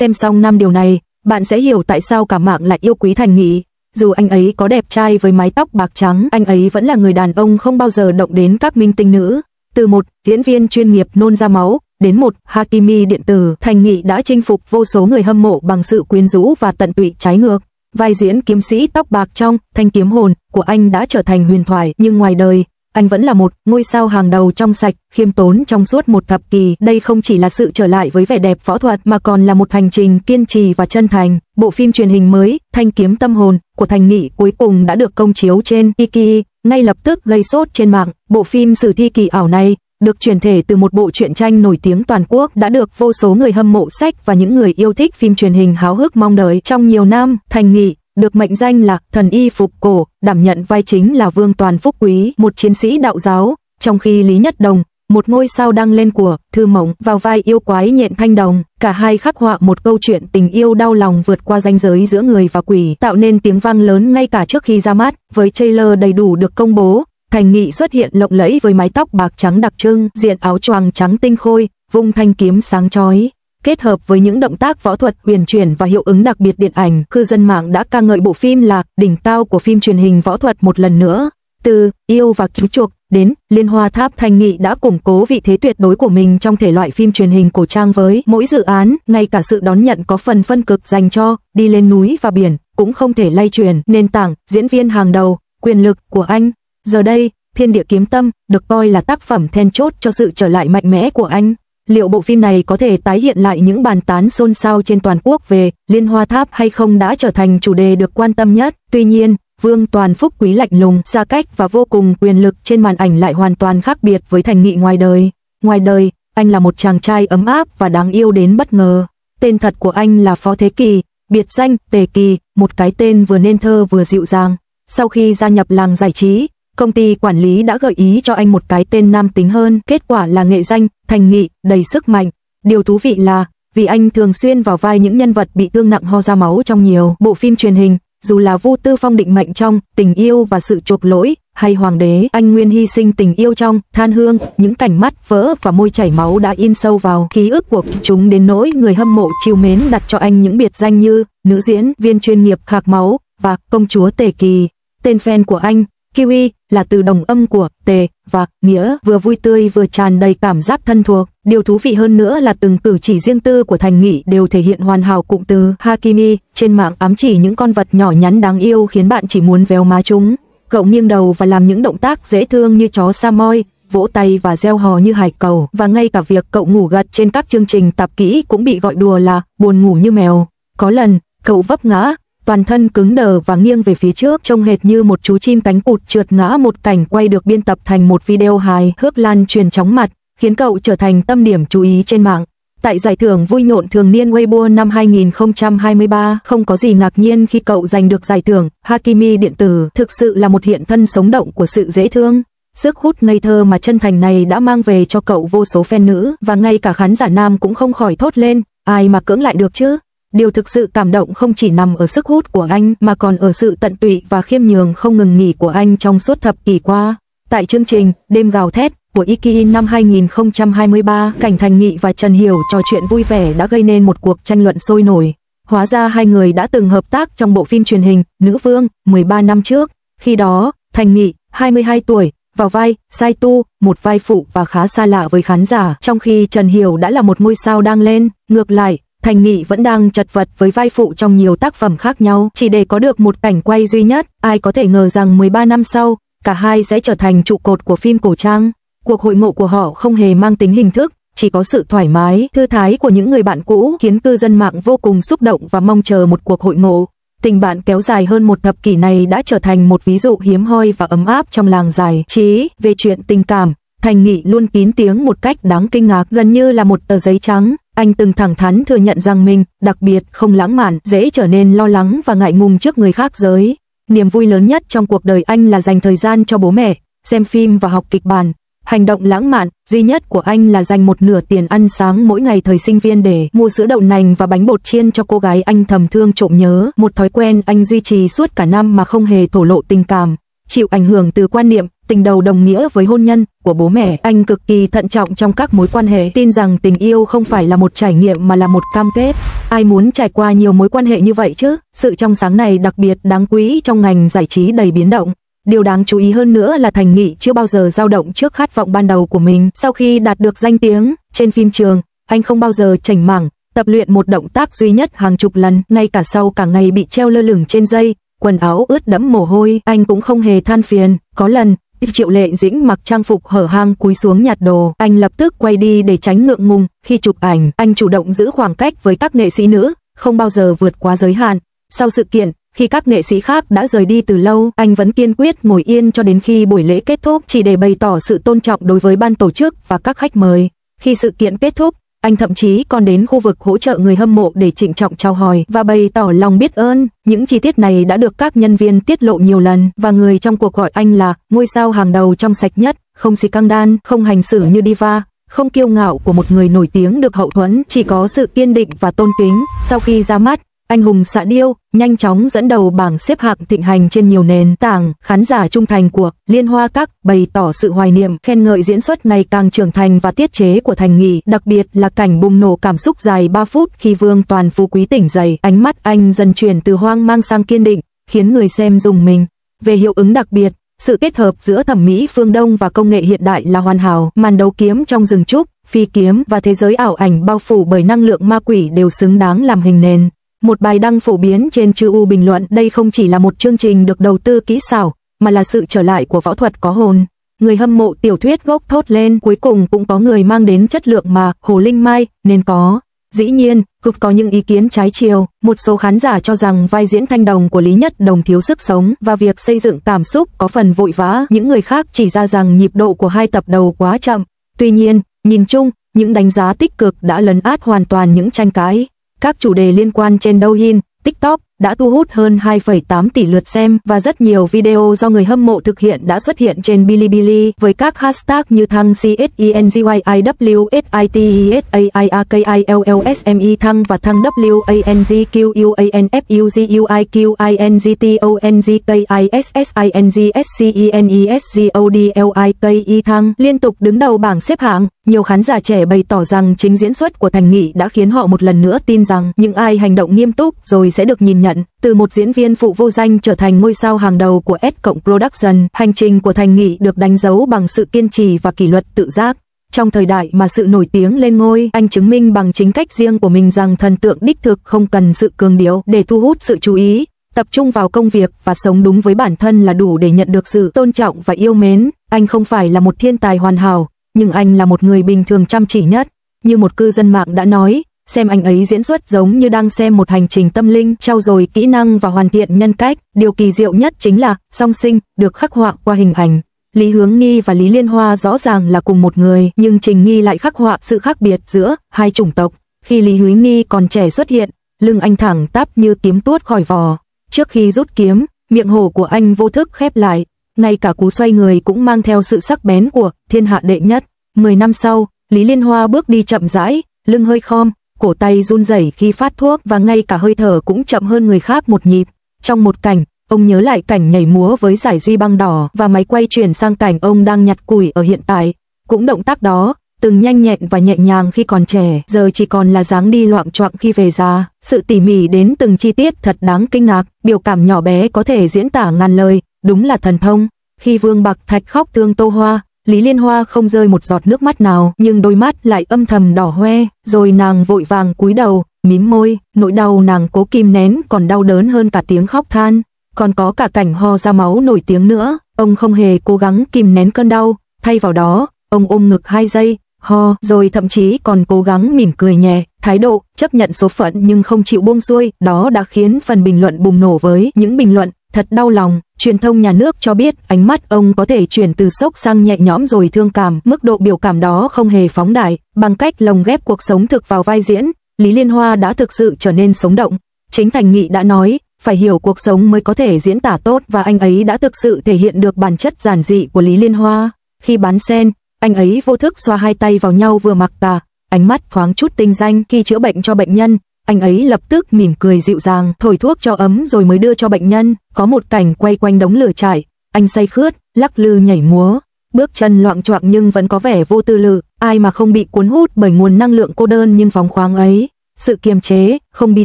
Xem xong 5 điều này, bạn sẽ hiểu tại sao cả mạng lại yêu quý Thành Nghị. Dù anh ấy có đẹp trai với mái tóc bạc trắng, anh ấy vẫn là người đàn ông không bao giờ động đến các minh tinh nữ. Từ một diễn viên chuyên nghiệp nôn ra máu, đến một Hakimi điện tử, Thành Nghị đã chinh phục vô số người hâm mộ bằng sự quyến rũ và tận tụy trái ngược. Vai diễn kiếm sĩ tóc bạc trong Thanh kiếm hồn của anh đã trở thành huyền thoại, nhưng ngoài đời, anh vẫn là một ngôi sao hàng đầu trong sạch, khiêm tốn trong suốt một thập kỷ. Đây không chỉ là sự trở lại với vẻ đẹp võ thuật mà còn là một hành trình kiên trì và chân thành. Bộ phim truyền hình mới Thanh kiếm tâm hồn của Thành Nghị cuối cùng đã được công chiếu trên Iki, ngay lập tức gây sốt trên mạng. Bộ phim sử thi kỳ ảo này được chuyển thể từ một bộ truyện tranh nổi tiếng toàn quốc, đã được vô số người hâm mộ sách và những người yêu thích phim truyền hình háo hức mong đợi. Trong nhiều năm, Thành Nghị được mệnh danh là thần y phục cổ, đảm nhận vai chính là Vương Toàn Phúc Quý, một chiến sĩ đạo giáo, trong khi Lý Nhất Đồng, một ngôi sao đăng lên của Thư Mộng, vào vai yêu quái Nhện Thanh Đồng. Cả hai khắc họa một câu chuyện tình yêu đau lòng vượt qua ranh giới giữa người và quỷ, tạo nên tiếng vang lớn ngay cả trước khi ra mắt. Với trailer đầy đủ được công bố, Thành Nghị xuất hiện lộng lẫy với mái tóc bạc trắng đặc trưng, diện áo choàng trắng tinh khôi, vung thanh kiếm sáng chói. Kết hợp với những động tác võ thuật huyền chuyển và hiệu ứng đặc biệt điện ảnh, cư dân mạng đã ca ngợi bộ phim là đỉnh cao của phim truyền hình võ thuật một lần nữa. Từ Yêu và Cứu Chuộc đến Liên Hoa Tháp, Thành Nghị đã củng cố vị thế tuyệt đối của mình trong thể loại phim truyền hình cổ trang. Với mỗi dự án, ngay cả sự đón nhận có phần phân cực dành cho Đi lên núi và biển cũng không thể lay chuyển nền tảng diễn viên hàng đầu, quyền lực của anh. Giờ đây, Thiên Địa Kiếm Tâm được coi là tác phẩm then chốt cho sự trở lại mạnh mẽ của anh. Liệu bộ phim này có thể tái hiện lại những bàn tán xôn xao trên toàn quốc về Liên Hoa Tháp hay không đã trở thành chủ đề được quan tâm nhất. Tuy nhiên, Vương Toàn Phúc Quý lạnh lùng, xa cách và vô cùng quyền lực trên màn ảnh lại hoàn toàn khác biệt với Thành Nghị ngoài đời. Ngoài đời, anh là một chàng trai ấm áp và đáng yêu đến bất ngờ. Tên thật của anh là Phó Thế Kỳ, biệt danh Tề Kỳ, một cái tên vừa nên thơ vừa dịu dàng. Sau khi gia nhập làng giải trí, công ty quản lý đã gợi ý cho anh một cái tên nam tính hơn, kết quả là nghệ danh Thành Nghị, đầy sức mạnh. Điều thú vị là, vì anh thường xuyên vào vai những nhân vật bị thương nặng ho ra máu trong nhiều bộ phim truyền hình, dù là Vu Tư Phong định mệnh trong Tình yêu và sự chuộc lỗi, hay Hoàng đế, anh nguyên hy sinh tình yêu trong Than hương, những cảnh mắt vỡ và môi chảy máu đã in sâu vào ký ức của chúng đến nỗi người hâm mộ trìu mến đặt cho anh những biệt danh như nữ diễn viên chuyên nghiệp khạc máu và công chúa Tề Kỳ. Tên fan của anh, Kiwi, là từ đồng âm của Tề và Nghĩa, vừa vui tươi vừa tràn đầy cảm giác thân thuộc. Điều thú vị hơn nữa là từng cử chỉ riêng tư của Thành Nghị đều thể hiện hoàn hảo cụm từ Hakimi, trên mạng ám chỉ những con vật nhỏ nhắn đáng yêu khiến bạn chỉ muốn véo má chúng. Cậu nghiêng đầu và làm những động tác dễ thương như chó Samoy, vỗ tay và reo hò như hải cẩu, và ngay cả việc cậu ngủ gật trên các chương trình tạp kỹ cũng bị gọi đùa là buồn ngủ như mèo. Có lần, cậu vấp ngã, toàn thân cứng đờ và nghiêng về phía trước, trông hệt như một chú chim cánh cụt trượt ngã, một cảnh quay được biên tập thành một video hài hước lan truyền chóng mặt, khiến cậu trở thành tâm điểm chú ý trên mạng. Tại giải thưởng vui nhộn thường niên Weibo năm 2023, không có gì ngạc nhiên khi cậu giành được giải thưởng. Hakimi điện tử thực sự là một hiện thân sống động của sự dễ thương. Sức hút ngây thơ mà chân thành này đã mang về cho cậu vô số fan nữ, và ngay cả khán giả nam cũng không khỏi thốt lên, ai mà cưỡng lại được chứ. Điều thực sự cảm động không chỉ nằm ở sức hút của anh mà còn ở sự tận tụy và khiêm nhường không ngừng nghỉ của anh trong suốt thập kỷ qua. Tại chương trình Đêm Gào Thét của Iki năm 2023, cảnh Thành Nghị và Trần Hiểu trò chuyện vui vẻ đã gây nên một cuộc tranh luận sôi nổi. Hóa ra hai người đã từng hợp tác trong bộ phim truyền hình Nữ Vương 13 năm trước. Khi đó, Thành Nghị, 22 tuổi, vào vai Sai Tu, một vai phụ và khá xa lạ với khán giả, trong khi Trần Hiểu đã là một ngôi sao đang lên. Ngược lại, Thành Nghị vẫn đang chật vật với vai phụ trong nhiều tác phẩm khác nhau, chỉ để có được một cảnh quay duy nhất. Ai có thể ngờ rằng 13 năm sau, cả hai sẽ trở thành trụ cột của phim cổ trang. Cuộc hội ngộ của họ không hề mang tính hình thức, chỉ có sự thoải mái, thư thái của những người bạn cũ, khiến cư dân mạng vô cùng xúc động và mong chờ một cuộc hội ngộ. Tình bạn kéo dài hơn một thập kỷ này đã trở thành một ví dụ hiếm hoi và ấm áp trong làng giải trí. Về chuyện tình cảm, Thành Nghị luôn kín tiếng một cách đáng kinh ngạc, gần như là một tờ giấy trắng. Anh từng thẳng thắn thừa nhận rằng mình, đặc biệt không lãng mạn, dễ trở nên lo lắng và ngại ngùng trước người khác giới. Niềm vui lớn nhất trong cuộc đời anh là dành thời gian cho bố mẹ, xem phim và học kịch bản. Hành động lãng mạn duy nhất của anh là dành một nửa tiền ăn sáng mỗi ngày thời sinh viên để mua sữa đậu nành và bánh bột chiên cho cô gái anh thầm thương trộm nhớ, một thói quen anh duy trì suốt cả năm mà không hề thổ lộ tình cảm. Chịu ảnh hưởng từ quan niệm tình đầu đồng nghĩa với hôn nhân, của bố mẹ. Anh cực kỳ thận trọng trong các mối quan hệ, tin rằng tình yêu không phải là một trải nghiệm mà là một cam kết. Ai muốn trải qua nhiều mối quan hệ như vậy chứ? Sự trong sáng này đặc biệt đáng quý trong ngành giải trí đầy biến động. Điều đáng chú ý hơn nữa là Thành Nghị chưa bao giờ dao động trước khát vọng ban đầu của mình. Sau khi đạt được danh tiếng trên phim trường, anh không bao giờ chểnh mảng tập luyện một động tác duy nhất hàng chục lần, ngay cả sau cả ngày bị treo lơ lửng trên dây, quần áo ướt đẫm mồ hôi, anh cũng không hề than phiền. Có lần, Triệu Lệ Dĩnh mặc trang phục hở hang cúi xuống nhặt đồ, anh lập tức quay đi để tránh ngượng ngùng. Khi chụp ảnh, anh chủ động giữ khoảng cách với các nghệ sĩ nữ, không bao giờ vượt quá giới hạn. Sau sự kiện, khi các nghệ sĩ khác đã rời đi từ lâu, anh vẫn kiên quyết ngồi yên cho đến khi buổi lễ kết thúc, chỉ để bày tỏ sự tôn trọng đối với ban tổ chức và các khách mời. Khi sự kiện kết thúc, anh thậm chí còn đến khu vực hỗ trợ người hâm mộ để trịnh trọng chào hỏi và bày tỏ lòng biết ơn. Những chi tiết này đã được các nhân viên tiết lộ nhiều lần, và người trong cuộc gọi anh là ngôi sao hàng đầu trong sạch nhất, không scandal, không hành xử như diva, không kiêu ngạo của một người nổi tiếng được hậu thuẫn, chỉ có sự kiên định và tôn kính. Sau khi ra mắt, anh hùng xạ điêu nhanh chóng dẫn đầu bảng xếp hạng thịnh hành trên nhiều nền tảng. Khán giả trung thành của Liên Hoa Các bày tỏ sự hoài niệm, khen ngợi diễn xuất ngày càng trưởng thành và tiết chế của Thành Nghị, đặc biệt là cảnh bùng nổ cảm xúc dài 3 phút khi Vương Toàn Phú Quý tỉnh dậy. Ánh mắt anh dần chuyển từ hoang mang sang kiên định, khiến người xem rùng mình. Về hiệu ứng đặc biệt, sự kết hợp giữa thẩm mỹ phương Đông và công nghệ hiện đại là hoàn hảo. Màn đấu kiếm trong rừng trúc, phi kiếm và thế giới ảo ảnh bao phủ bởi năng lượng ma quỷ đều xứng đáng làm hình nền. Một bài đăng phổ biến trên Chư U bình luận đây không chỉ là một chương trình được đầu tư kỹ xảo, mà là sự trở lại của võ thuật có hồn. Người hâm mộ tiểu thuyết gốc thốt lên, cuối cùng cũng có người mang đến chất lượng mà Hồ Linh Mai nên có. Dĩ nhiên, cũng có những ý kiến trái chiều. Một số khán giả cho rằng vai diễn Thanh Đồng của Lý Nhất Đồng thiếu sức sống và việc xây dựng cảm xúc có phần vội vã. Những người khác chỉ ra rằng nhịp độ của 2 tập đầu quá chậm. Tuy nhiên, nhìn chung, những đánh giá tích cực đã lấn át hoàn toàn những tranh cãi. Các chủ đề liên quan trên Douyin, TikTok đã thu hút hơn 2,8 tỷ lượt xem, và rất nhiều video do người hâm mộ thực hiện đã xuất hiện trên Bilibili với các hashtag như thăng CSENGYIWSITESAIAKILLSME thăng và thăng WANGQUINFUZUIQINZTONGKISSINGSCENESGODLIKI thăng liên tục đứng đầu bảng xếp hạng. Nhiều khán giả trẻ bày tỏ rằng chính diễn xuất của Thành Nghị đã khiến họ một lần nữa tin rằng những ai hành động nghiêm túc rồi sẽ được nhìn nhận. Từ một diễn viên phụ vô danh trở thành ngôi sao hàng đầu của S+ Production, hành trình của Thành Nghị được đánh dấu bằng sự kiên trì và kỷ luật tự giác. Trong thời đại mà sự nổi tiếng lên ngôi, anh chứng minh bằng chính cách riêng của mình rằng thần tượng đích thực không cần sự cường điệu để thu hút sự chú ý. Tập trung vào công việc và sống đúng với bản thân là đủ để nhận được sự tôn trọng và yêu mến. Anh không phải là một thiên tài hoàn hảo, nhưng anh là một người bình thường chăm chỉ nhất. Như một cư dân mạng đã nói, xem anh ấy diễn xuất giống như đang xem một hành trình tâm linh, trau dồi kỹ năng và hoàn thiện nhân cách. Điều kỳ diệu nhất chính là song sinh được khắc họa qua hình ảnh. Lý Hướng Nghi và Lý Liên Hoa rõ ràng là cùng một người, nhưng Trình Nghi lại khắc họa sự khác biệt giữa hai chủng tộc. Khi Lý Hướng Nghi còn trẻ xuất hiện, lưng anh thẳng tắp như kiếm tuốt khỏi vỏ. Trước khi rút kiếm, miệng hổ của anh vô thức khép lại, ngay cả cú xoay người cũng mang theo sự sắc bén của thiên hạ đệ nhất. 10 năm sau, Lý Liên Hoa bước đi chậm rãi, lưng hơi khom, cổ tay run rẩy khi phát thuốc và ngay cả hơi thở cũng chậm hơn người khác một nhịp. Trong một cảnh, ông nhớ lại cảnh nhảy múa với giải duy băng đỏ và máy quay chuyển sang cảnh ông đang nhặt củi ở hiện tại. Cũng động tác đó, từng nhanh nhẹn và nhẹ nhàng khi còn trẻ, giờ chỉ còn là dáng đi loạng choạng khi về già. Sự tỉ mỉ đến từng chi tiết thật đáng kinh ngạc, biểu cảm nhỏ bé có thể diễn tả ngàn lời, đúng là thần thông. Khi Vương Bạc Thạch khóc thương Tô Hoa, Lý Liên Hoa không rơi một giọt nước mắt nào, nhưng đôi mắt lại âm thầm đỏ hoe, rồi nàng vội vàng cúi đầu, mím môi, nỗi đau nàng cố kìm nén còn đau đớn hơn cả tiếng khóc than. Còn có cả cảnh ho ra máu nổi tiếng nữa, ông không hề cố gắng kìm nén cơn đau, thay vào đó, ông ôm ngực 2 giây, ho, rồi thậm chí còn cố gắng mỉm cười nhẹ, thái độ chấp nhận số phận nhưng không chịu buông xuôi. Đó đã khiến phần bình luận bùng nổ với những bình luận thật đau lòng. Truyền thông nhà nước cho biết ánh mắt ông có thể chuyển từ sốc sang nhẹ nhõm rồi thương cảm. Mức độ biểu cảm đó không hề phóng đại, bằng cách lồng ghép cuộc sống thực vào vai diễn, Lý Liên Hoa đã thực sự trở nên sống động. Chính Thành Nghị đã nói, phải hiểu cuộc sống mới có thể diễn tả tốt, và anh ấy đã thực sự thể hiện được bản chất giản dị của Lý Liên Hoa. Khi bán sen, anh ấy vô thức xoa 2 tay vào nhau vừa mặc tà, ánh mắt thoáng chút tinh danh. Khi chữa bệnh cho bệnh nhân, anh ấy lập tức mỉm cười dịu dàng, thổi thuốc cho ấm rồi mới đưa cho bệnh nhân. Có một cảnh quay quanh đống lửa trại, anh say khướt, lắc lư nhảy múa, bước chân loạng choạng nhưng vẫn có vẻ vô tư lự, ai mà không bị cuốn hút bởi nguồn năng lượng cô đơn nhưng phóng khoáng ấy. Sự kiềm chế, không bi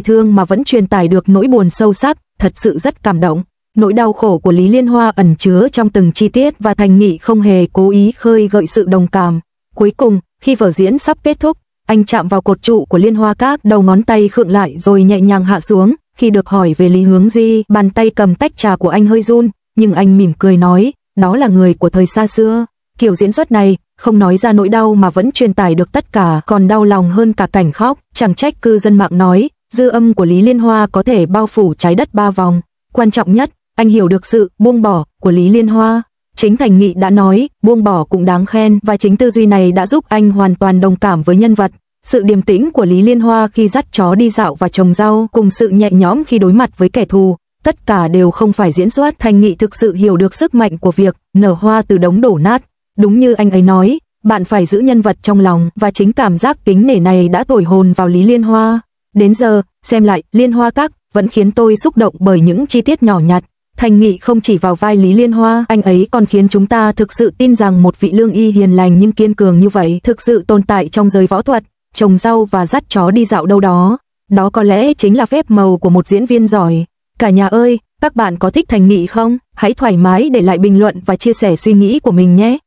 thương mà vẫn truyền tải được nỗi buồn sâu sắc, thật sự rất cảm động. Nỗi đau khổ của Lý Liên Hoa ẩn chứa trong từng chi tiết và Thành Nghị không hề cố ý khơi gợi sự đồng cảm. Cuối cùng, khi vở diễn sắp kết thúc, anh chạm vào cột trụ của Liên Hoa Các, đầu ngón tay khựng lại rồi nhẹ nhàng hạ xuống. Khi được hỏi về Lý Hướng Di, bàn tay cầm tách trà của anh hơi run, nhưng anh mỉm cười nói, đó là người của thời xa xưa. Kiểu diễn xuất này, không nói ra nỗi đau mà vẫn truyền tải được tất cả, còn đau lòng hơn cả cảnh khóc. Chẳng trách cư dân mạng nói, dư âm của Lý Liên Hoa có thể bao phủ trái đất 3 vòng. Quan trọng nhất, anh hiểu được sự buông bỏ của Lý Liên Hoa. Chính Thành Nghị đã nói, buông bỏ cũng đáng khen, và chính tư duy này đã giúp anh hoàn toàn đồng cảm với nhân vật. Sự điềm tĩnh của Lý Liên Hoa khi dắt chó đi dạo và trồng rau, cùng sự nhẹ nhõm khi đối mặt với kẻ thù, tất cả đều không phải diễn xuất. Thành Nghị thực sự hiểu được sức mạnh của việc nở hoa từ đống đổ nát. Đúng như anh ấy nói, bạn phải giữ nhân vật trong lòng, và chính cảm giác kính nể này đã thổi hồn vào Lý Liên Hoa. Đến giờ, xem lại Liên Hoa Các vẫn khiến tôi xúc động bởi những chi tiết nhỏ nhặt. Thành Nghị không chỉ vào vai Lý Liên Hoa, anh ấy còn khiến chúng ta thực sự tin rằng một vị lương y hiền lành nhưng kiên cường như vậy thực sự tồn tại trong giới võ thuật, trồng rau và dắt chó đi dạo đâu đó. Đó có lẽ chính là phép màu của một diễn viên giỏi. Cả nhà ơi, các bạn có thích Thành Nghị không? Hãy thoải mái để lại bình luận và chia sẻ suy nghĩ của mình nhé.